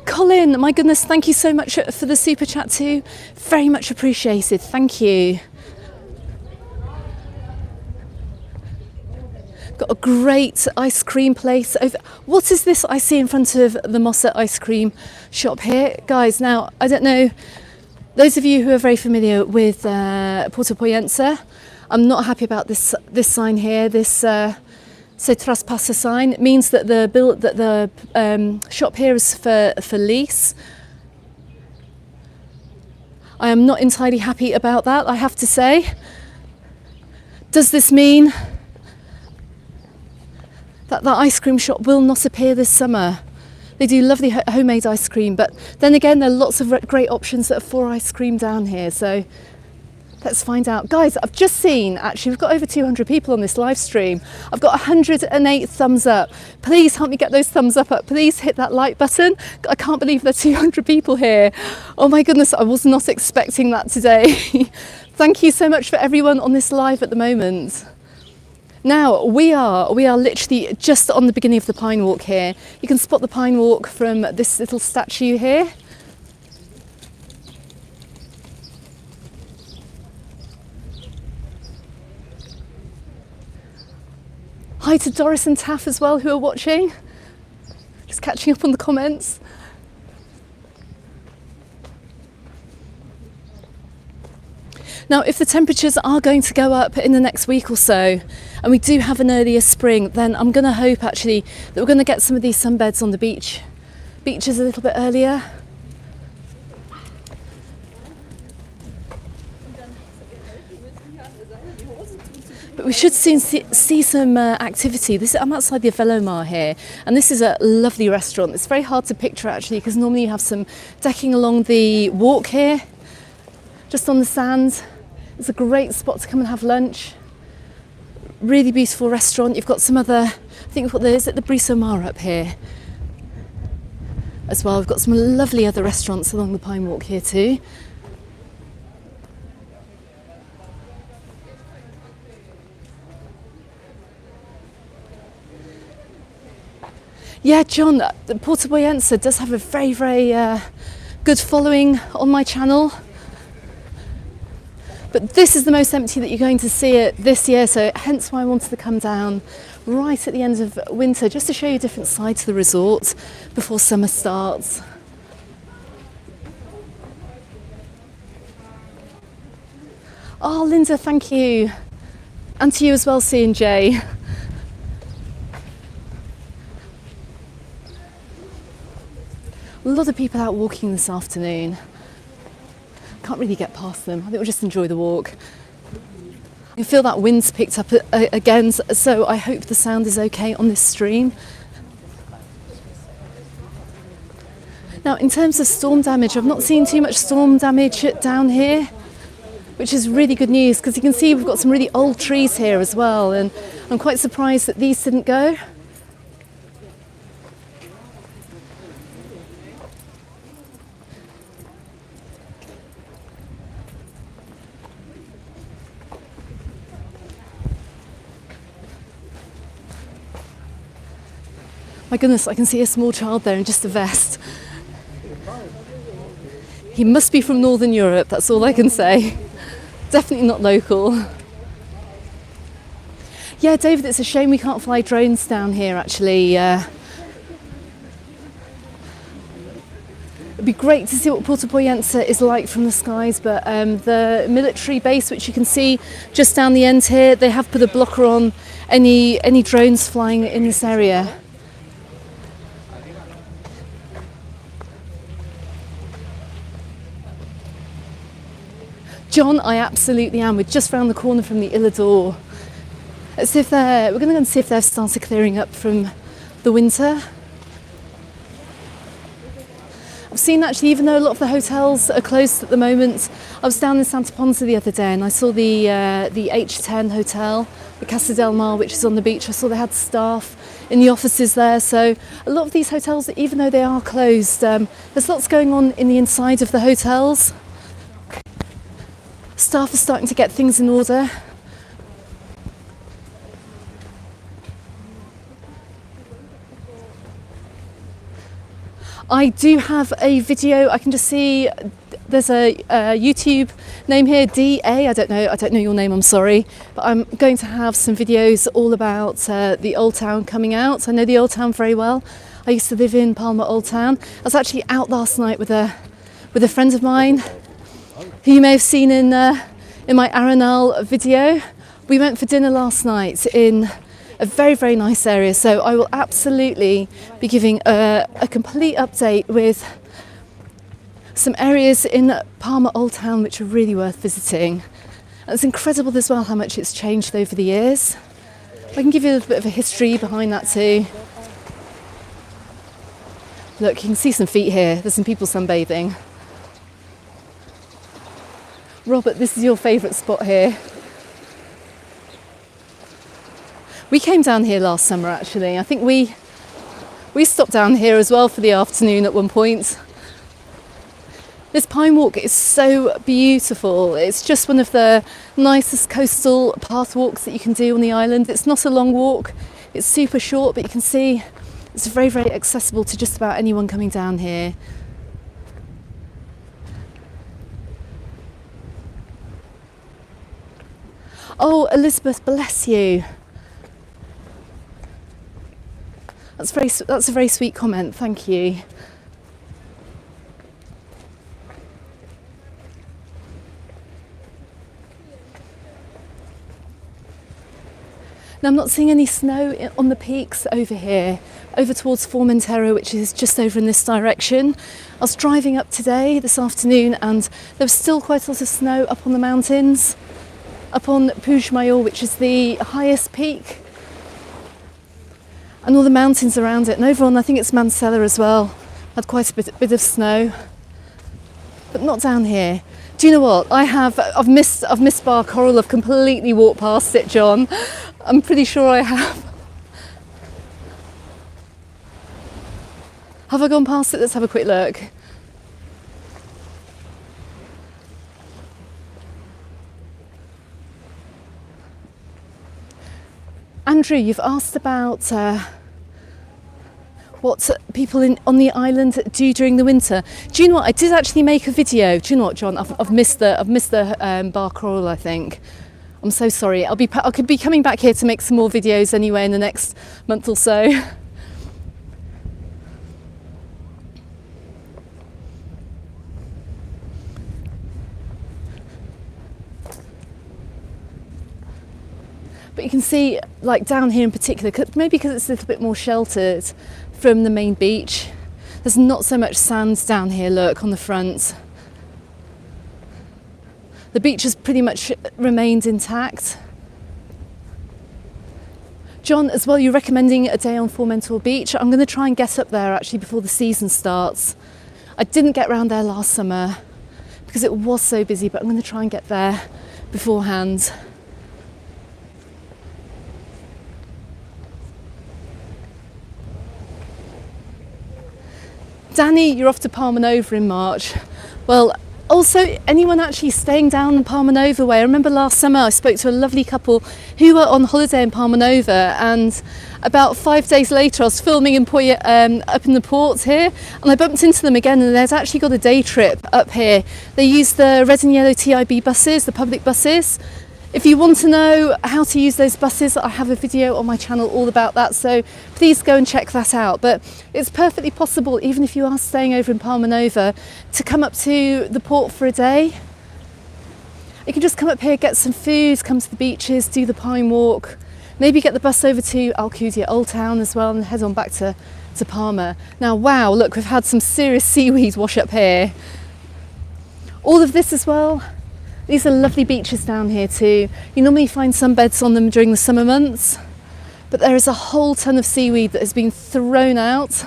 Colin, my goodness, thank you so much for the super chat too. Very much appreciated. Thank you. Got a great ice cream place over. What is this I see in front of the Mossa ice cream shop here? Guys, now, I don't know, those of you who are very familiar with Puerto Pollensa, I'm not happy about this sign here, this Se Traspasa sign. It means that the shop here is for lease. I am not entirely happy about that, I have to say. Does this mean that ice cream shop will not appear this summer? They do lovely homemade ice cream, but then again, there are lots of great options that are for ice cream down here. So let's find out. Guys, I've just seen, actually, we've got over 200 people on this live stream. I've got 108 thumbs up. Please help me get those thumbs up. Please hit that like button. I can't believe there are 200 people here. Oh my goodness, I was not expecting that today. Thank you so much for everyone on this live at the moment. Now, we are literally just on the beginning of the Pine Walk here. You can spot the Pine Walk from this little statue here. Hi to Doris and Taff as well, who are watching. Just catching up on the comments. Now, if the temperatures are going to go up in the next week or so, and we do have an earlier spring, then I'm going to hope actually that we're going to get some of these sunbeds on the beaches a little bit earlier. But we should soon see some activity. I'm outside the Velomar here, and this is a lovely restaurant. It's very hard to picture actually, because normally you have some decking along the walk here, just on the sand. It's a great spot to come and have lunch. Really beautiful restaurant. You've got some other, I think we've got the Briso Mar up here as well. We've got some lovely other restaurants along the Pine Walk here too. Yeah, John, Puerto Pollensa does have a very good following on my channel. But this is the most empty that you're going to see it this year, so hence why I wanted to come down right at the end of winter, just to show you a different side to the resort before summer starts. Oh, Linda, thank you. And to you as well, C&J. A lot of people out walking this afternoon. Can't really get past them. I think we'll just enjoy the walk. I feel that wind's picked up again, so I hope the sound is okay on this stream. Now, in terms of storm damage, I've not seen too much storm damage down here, which is really good news, because you can see we've got some really old trees here as well, and I'm quite surprised that these didn't go. My goodness, I can see a small child there in just a vest. He must be from Northern Europe, that's all I can say. Definitely not local. Yeah, David, it's a shame we can't fly drones down here actually. It'd be great to see what Puerto Pollensa is like from the skies, but the military base, which you can see just down the end here, they have put a blocker on any drones flying in this area. John, I absolutely am. We're just round the corner from the Isla d'Or. As if we're going to go and see if they've started clearing up from the winter. I've seen actually, even though a lot of the hotels are closed at the moment, I was down in Santa Ponsa the other day and I saw the H10 hotel the Casa del Mar, which is on the beach. I saw they had staff in the offices there. So a lot of these hotels, even though they are closed, there's lots going on in the inside of the hotels. Staff are starting to get things in order. I do have a video. I can just see there's a YouTube name here, DA. I don't know your name, I'm sorry. But I'm going to have some videos all about the Old Town coming out. I know the Old Town very well. I used to live in Palma Old Town. I was actually out last night with a friend of mine who you may have seen in my Arenal video. We went for dinner last night in a very, very nice area. So I will absolutely be giving a complete update with some areas in Palma Old Town which are really worth visiting. And it's incredible as well how much it's changed over the years. I can give you a little bit of a history behind that too. Look, you can see some feet here. There's some people sunbathing. Robert, this is your favourite spot here. We came down here last summer actually. I think we stopped down here as well for the afternoon at one point. This pine walk is so beautiful. It's just one of the nicest coastal path walks that you can do on the island. It's not a long walk, it's super short, but you can see it's very, very accessible to just about anyone coming down here. Oh, Elizabeth, bless you. That's a very sweet comment, thank you. Now I'm not seeing any snow on the peaks over here, over towards Formentera, which is just over in this direction. I was driving up today, this afternoon, and there was still quite a lot of snow up on the mountains, up on Puigmayor, which is the highest peak, and all the mountains around it. And over on, I think it's Mansella as well, had quite a bit of snow, but not down here. Do you know what? I've missed Bar Coral. I've completely walked past it, John. I'm pretty sure I have. Have I gone past it? Let's have a quick look. Andrew, you've asked about what people on the island do during the winter. Do you know what? I did actually make a video. Do you know what, John? I've missed the Bar Coral, I think. I'm so sorry. I could be coming back here to make some more videos anyway in the next month or so. But you can see, like down here in particular, maybe because it's a little bit more sheltered from the main beach, there's not so much sand down here, look, on the front. The beach has pretty much remained intact. John, as well, you're recommending a day on Formentor Beach. I'm going to try and get up there actually before the season starts. I didn't get round there last summer because it was so busy, but I'm going to try and get there beforehand. Danny, you're off to Palma Nova in March. Well, also, anyone actually staying down in Palma Nova way? I remember last summer I spoke to a lovely couple who were on holiday in Palma Nova, and about 5 days later I was filming in up in the port here, and I bumped into them again, and they'd actually got a day trip up here. They use the red and yellow TIB buses, the public buses. If you want to know how to use those buses, I have a video on my channel all about that, so please go and check that out. But it's perfectly possible, even if you are staying over in Palma Nova, to come up to the port for a day. You can just come up here, get some food, come to the beaches, do the pine walk, maybe get the bus over to Alcudia Old Town as well, and head on back to Palma. Now, wow, look, we've had some serious seaweed wash up here. All of this as well. These are lovely beaches down here too. You normally find sunbeds on them during the summer months, but there is a whole ton of seaweed that has been thrown out.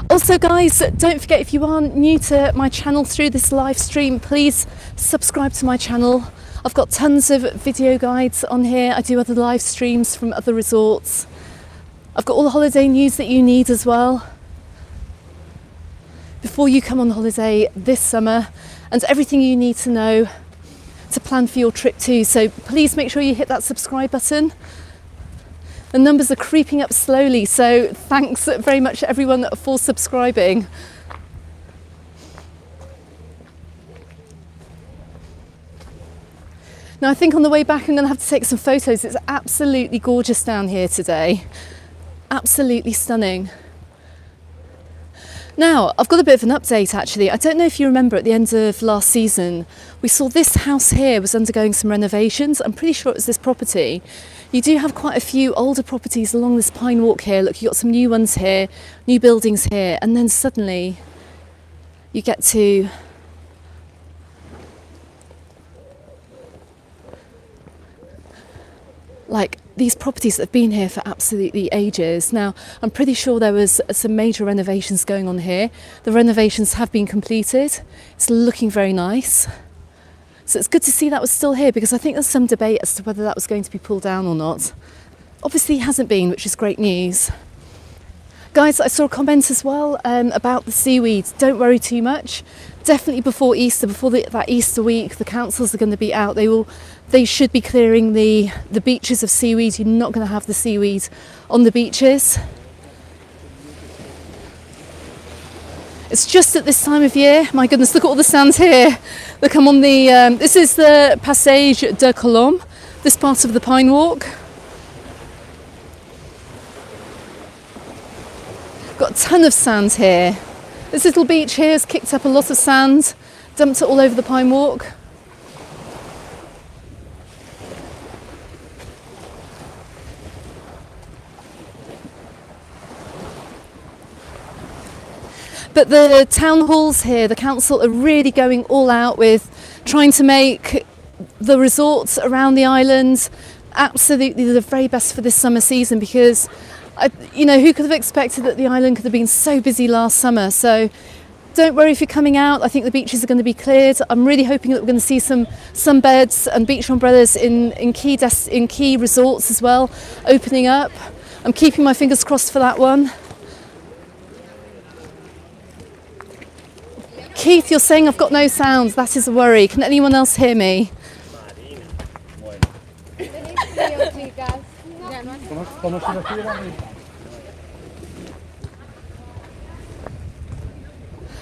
Also guys, don't forget, if you are new to my channel through this live stream, please subscribe to my channel. I've got tons of video guides on here. I do other live streams from other resorts. I've got all the holiday news that you need as well before you come on holiday this summer, and everything you need to know to plan for your trip too. So please make sure you hit that subscribe button. The numbers are creeping up slowly, so thanks very much everyone for subscribing. Now I think on the way back I'm going to have to take some photos. It's absolutely gorgeous down here today. Absolutely stunning. Now, I've got a bit of an update actually. I don't know if you remember at the end of last season, we saw this house here was undergoing some renovations. I'm pretty sure it was this property. You do have quite a few older properties along this pine walk here. Look, you've got some new ones here, new buildings here, and then suddenly you get to like these properties that have been here for absolutely ages. Now, I'm pretty sure there was some major renovations going on here. The renovations have been completed. It's looking very nice. So it's good to see that was still here, because I think there's some debate as to whether that was going to be pulled down or not. Obviously it hasn't been, which is great news. Guys, I saw a comment as well about the seaweed. Don't worry too much. Definitely before Easter, before that Easter week, the councils are going to be out. They should be clearing the beaches of seaweed. You're not going to have the seaweed on the beaches. It's just at this time of year. My goodness, look at all the sand here. Look, I'm on the, this is the Passage de Colombe, this part of the Pine Walk. Got a ton of sand here. This little beach here has kicked up a lot of sand, dumped it all over the Pine Walk. But the town halls here, the council are really going all out with trying to make the resorts around the island absolutely the very best for this summer season, because you know, who could have expected that the island could have been so busy last summer? So don't worry if you're coming out. I think the beaches are going to be cleared. I'm really hoping that we're going to see some sunbeds and beach umbrellas in key resorts as well, opening up. I'm keeping my fingers crossed for that one. Keith, you're saying I've got no sounds. That is a worry. Can anyone else hear me?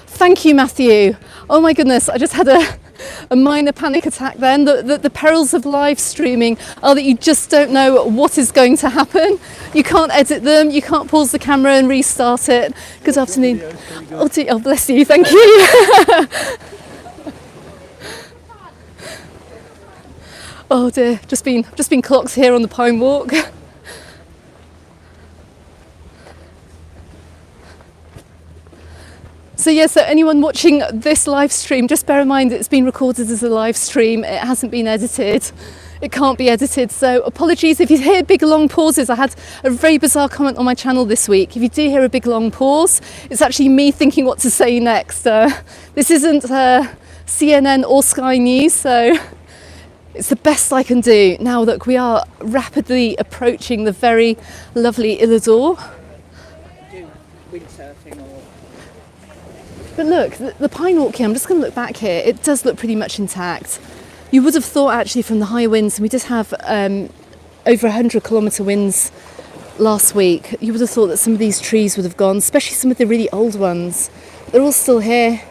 Thank you, Matthew. Oh my goodness, I just had a minor panic attack then. The perils of live streaming are that you just don't know what is going to happen. You can't edit them, you can't pause the camera and restart it. Good afternoon. Oh bless you, thank you. Oh dear, just been clocked here on the Pine Walk. So yeah, so anyone watching this live stream, just bear in mind it's been recorded as a live stream. It hasn't been edited. It can't be edited. So apologies if you hear big long pauses. I had a very bizarre comment on my channel this week. If you do hear a big long pause, it's actually me thinking what to say next. This isn't CNN or Sky News, so it's the best I can do. Now look, we are rapidly approaching the very lovely Illador. Do windsurfing or... But look, the Pine Walk here, I'm just going to look back here, it does look pretty much intact. You would have thought actually from the high winds, and we did have over 100-kilometre winds last week, you would have thought that some of these trees would have gone, especially some of the really old ones. They're all still here.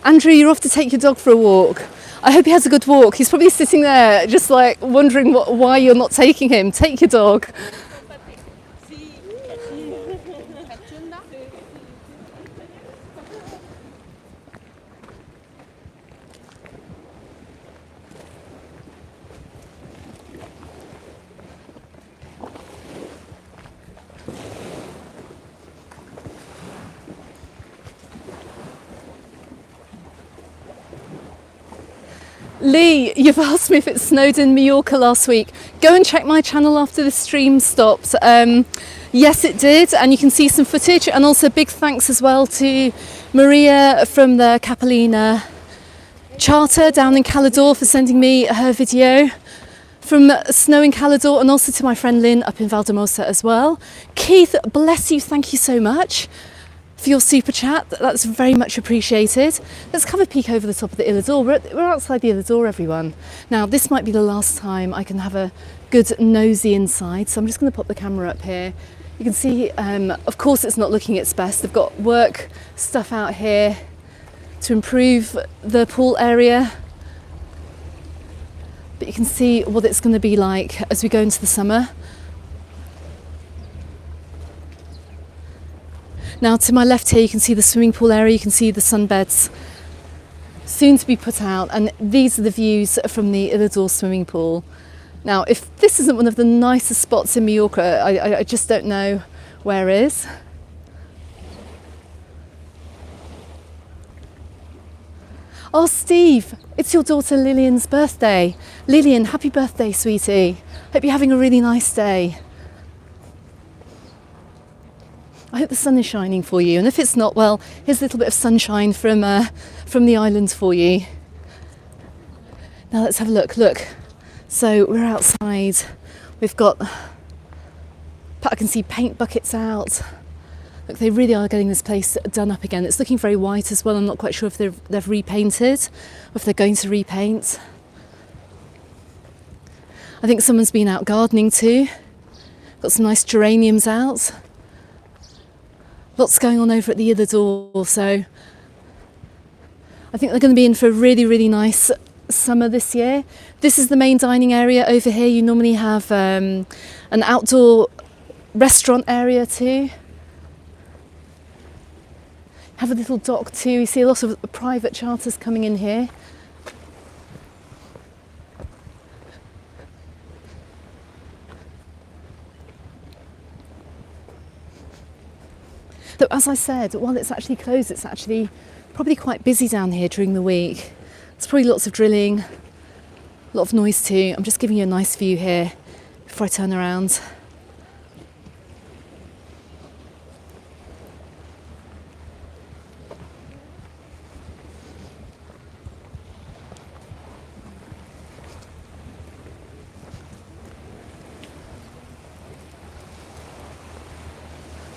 Andrew, you're off to take your dog for a walk. I hope he has a good walk. He's probably sitting there just like wondering why you're not taking him. Take your dog. Lee, you've asked me if it snowed in Mallorca last week. Go and check my channel after the stream stopped. Yes, it did, and you can see some footage. And also big thanks as well to Maria from the Capellina charter down in Calidor for sending me her video from snow in Calidor, and also to my friend Lynn up in Valdemosa as well. Keith, bless you, thank you so much for your super chat. That's very much appreciated. Let's have a peek over the top of the Isla d'Or. We're outside the Isla d'Or, everyone. Now, this might be the last time I can have a good nosy inside, so I'm just going to pop the camera up here. You can see, of course, it's not looking its best. They've got work stuff out here to improve the pool area, but you can see what it's going to be like as we go into the summer. Now, to my left here, you can see the swimming pool area, you can see the sunbeds soon to be put out, and these are the views from the Isla d'Or swimming pool. Now, if this isn't one of the nicest spots in Mallorca, I just don't know where is. Oh, Steve, it's your daughter Lillian's birthday. Lillian, happy birthday, sweetie. Hope you're having a really nice day. I hope the sun is shining for you, and if it's not, well, here's a little bit of sunshine from the island for you. Now let's have a look. Look, so we're outside. We've got, I can see paint buckets out. Look, they really are getting this place done up again. It's looking very white as well. I'm not quite sure if they've repainted or if they're going to repaint. I think someone's been out gardening too. Got some nice geraniums out. Lots going on over at the Isla d'Or, so I think they're going to be in for a really, really nice summer this year. This is the main dining area over here. You normally have an outdoor restaurant area too. Have a little dock too. You see a lot of private charters coming in here. So as I said, while it's actually closed, it's actually probably quite busy down here during the week. There's probably lots of drilling, a lot of noise too. I'm just giving you a nice view here before I turn around.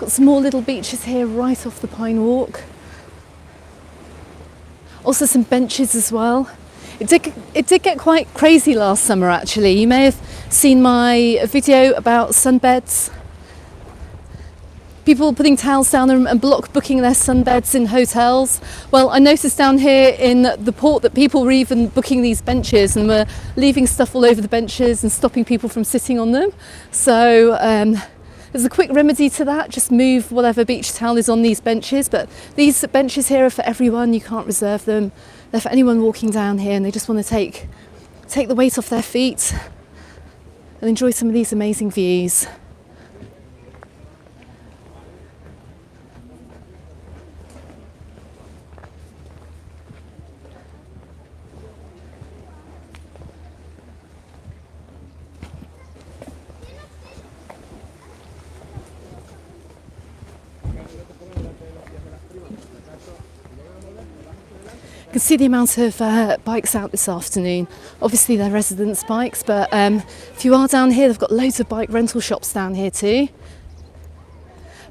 Got some more little beaches here right off the Pine Walk. Also some benches as well. It did get quite crazy last summer actually. You may have seen my video about sunbeds. People putting towels down and block booking their sunbeds in hotels. Well, I noticed down here in the port that people were even booking these benches and were leaving stuff all over the benches and stopping people from sitting on them. So there's a quick remedy to that. Just move whatever beach towel is on these benches. But these benches here are for everyone. You can't reserve them. They're for anyone walking down here and they just want to take the weight off their feet and enjoy some of these amazing views. You can see the amount of bikes out this afternoon. Obviously they're residents' bikes, but if you are down here, they've got loads of bike rental shops down here too.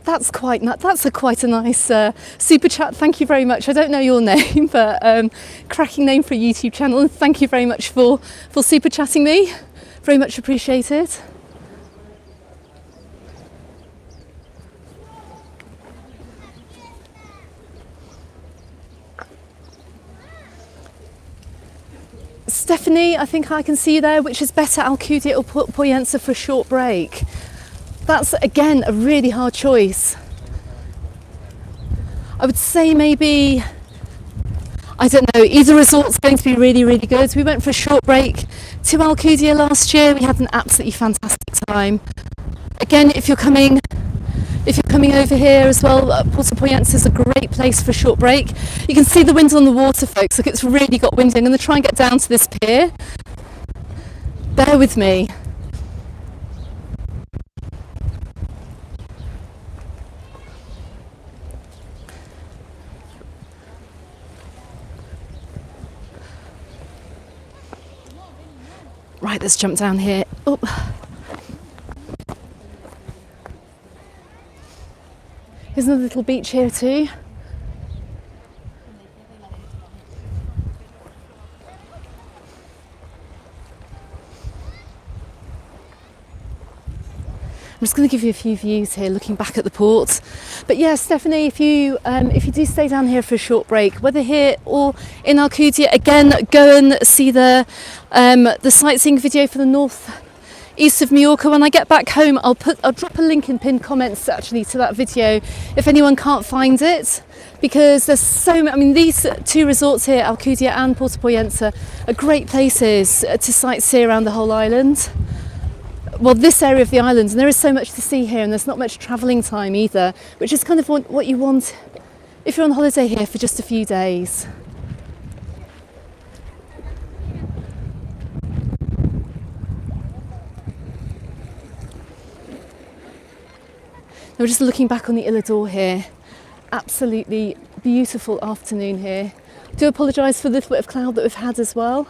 That's quite a nice super chat. Thank you very much. I don't know your name, but cracking name for a YouTube channel. And thank you very much for super chatting me. Very much appreciated. Stephanie, I think I can see you there. Which is better, Alcudia or Pollença for a short break? That's, again, a really hard choice. I would say maybe, I don't know, either resort's going to be really, really good. We went for a short break to Alcudia last year. We had an absolutely fantastic time. Again, if you're coming If you're coming over here as well, Puerto Pollensa is a great place for a short break. You can see the wind on the water, folks. Look, it's really got windy. I'm going to try and get down to this pier. Bear with me. Right, let's jump down here. Oh. Here's another little beach here too. I'm just going to give you a few views here, looking back at the port. But yeah, Stephanie, if you do stay down here for a short break, whether here or in Alcudia, again, go and see the sightseeing video for the north east of Mallorca. When I get back home, I'll drop a link in pinned comments actually to that video if anyone can't find it, because there's so many. I mean, these two resorts here, Alcudia and Puerto Pollensa, are great places to sightsee around the whole island. Well, this area of the island, and there is so much to see here, and there's not much travelling time either, which is kind of what you want if you're on holiday here for just a few days. Now we're just looking back on the Illador here. Absolutely beautiful afternoon here. I do apologise for the little bit of cloud that we've had as well.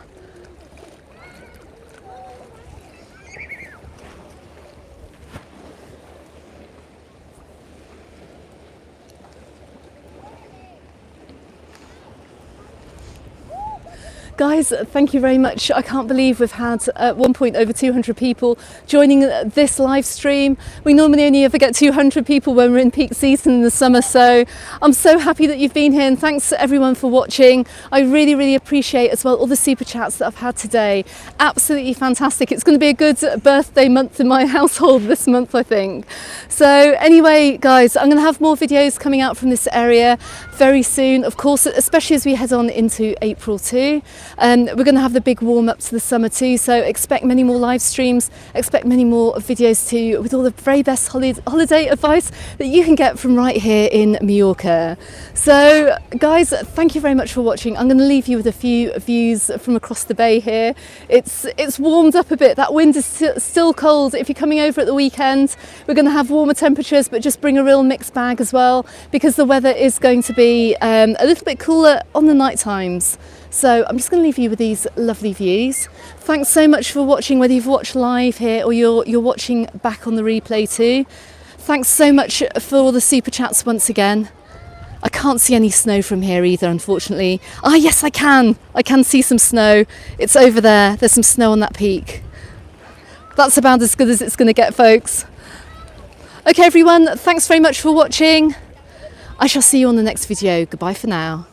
Guys, thank you very much. I can't believe we've had at one point over 200 people joining this live stream. We normally only ever get 200 people when we're in peak season in the summer, so I'm so happy that you've been here, and thanks everyone for watching. I really, really appreciate as well all the super chats that I've had today. Absolutely fantastic. It's going to be a good birthday month in my household this month, I think. So anyway, guys, I'm going to have more videos coming out from this area very soon, of course, especially as we head on into April too. We're going to have the big warm up to the summer too, so expect many more live streams, expect many more videos too, with all the very best holiday advice that you can get from right here in Mallorca. So guys, thank you very much for watching. I'm going to leave you with a few views from across the bay here. It's warmed up a bit. That wind is still cold. If you're coming over at the weekend, we're going to have warmer temperatures, but just bring a real mixed bag as well, because the weather is going to be a little bit cooler on the night times. So I'm just going to leave you with these lovely views. Thanks so much for watching, whether you've watched live here or you're watching back on the replay too. Thanks so much for all the super chats once again. I can't see any snow from here either, unfortunately. Ah, yes, I can see some snow. It's over there. There's some snow on that peak. That's about as good as it's going to get, folks. Okay, everyone, thanks very much for watching. I shall see you on the next video. Goodbye for now.